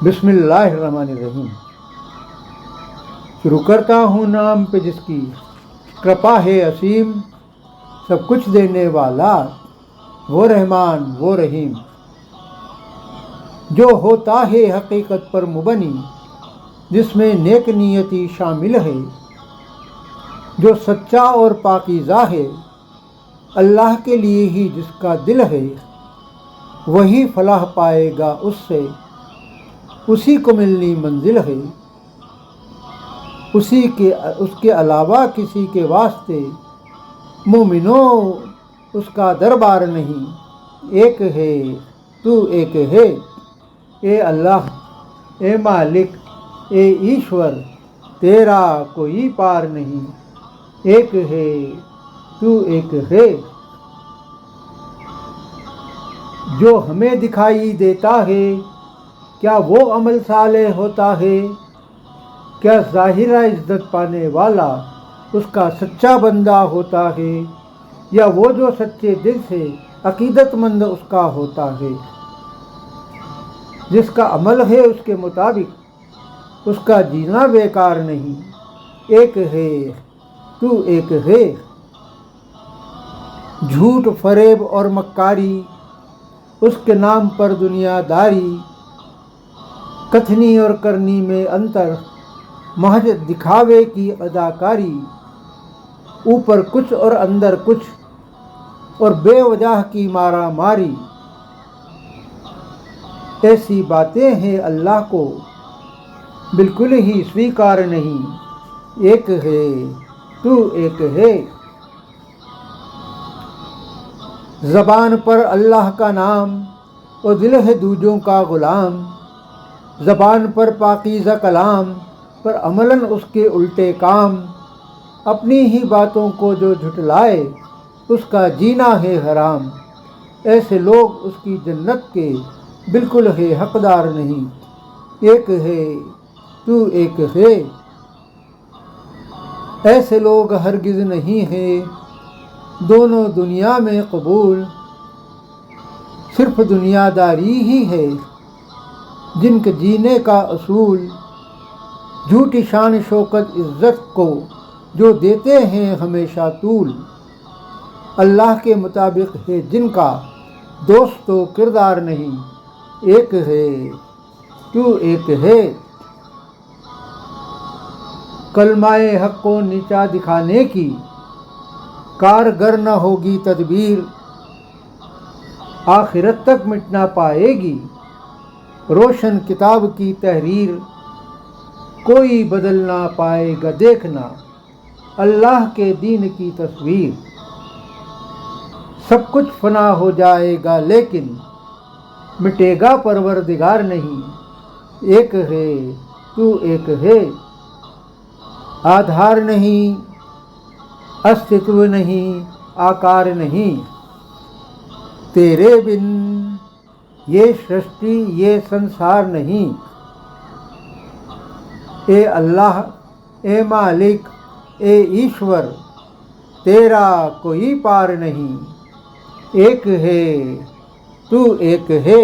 بسم اللہ الرحمن الرحیم۔ شروع کرتا ہوں نام پہ جس کی کرپا ہے اسیم، سب کچھ دینے والا وہ رحمان وہ رحیم، جو ہوتا ہے حقیقت پر مبنی، جس میں نیک نیتی شامل ہے، جو سچا اور پاکیزہ ہے، اللہ کے لیے ہی جس کا دل ہے، وہی فلاح پائے گا اس سے، اسی کو ملنی منزل ہے، اس کے علاوہ کسی کے واسطے مومنوں اس کا دربار نہیں، ایک ہے تو ایک ہے، اے اللہ اے مالک اے ایشور، تیرا کوئی پار نہیں، ایک ہے تو ایک ہے، جو ہمیں دکھائی دیتا ہے، کیا وہ عمل صالح ہوتا ہے؟ کیا ظاہرہ عزت پانے والا اس کا سچا بندہ ہوتا ہے، یا وہ جو سچے دل سے عقیدت مند اس کا ہوتا ہے؟ جس کا عمل ہے اس کے مطابق اس کا جینا بیکار نہیں، ایک ہے تو ایک ہے، جھوٹ فریب اور مکاری اس کے نام پر دنیا داری، کتھنی اور کرنی میں انتر، محض دکھاوے کی اداکاری، اوپر کچھ اور اندر کچھ اور بے وجہ کی مارا ماری، ایسی باتیں ہیں اللہ کو بالکل ہی سویکار نہیں، ایک ہے تو ایک ہے، زبان پر اللہ کا نام اور دل ہے دوجوں کا غلام، زبان پر پاکیزہ کلام پر عملاً اس کے الٹے کام، اپنی ہی باتوں کو جو جھٹلائے اس کا جینا ہے حرام، ایسے لوگ اس کی جنت کے بالکل ہے حقدار نہیں، ایک ہے تو ایک ہے، ایسے لوگ ہرگز نہیں ہیں دونوں دنیا میں قبول، صرف دنیا داری ہی ہے جن کے جینے کا اصول، جھوٹی شان شوکت عزت کو جو دیتے ہیں ہمیشہ طول، اللہ کے مطابق ہے جن کا دوست و کردار نہیں، ایک ہے تو ایک ہے، کلمہ حق کو نیچا دکھانے کی کارگر نہ ہوگی تدبیر، آخرت تک مٹ نہ پائے گی روشن کتاب کی تحریر، کوئی بدل نہ پائے گا دیکھنا اللہ کے دین کی تصویر، سب کچھ فنا ہو جائے گا لیکن مٹے گا پروردگار نہیں، ایک ہے تو ایک ہے، آدھار نہیں استتو نہیں آکار نہیں، تیرے بن یہ سرشٹی یہ سنسار نہیں، اے اللہ اے مالک اے ایشور، تیرا کوئی پار نہیں، ایک ہے تو ایک ہے۔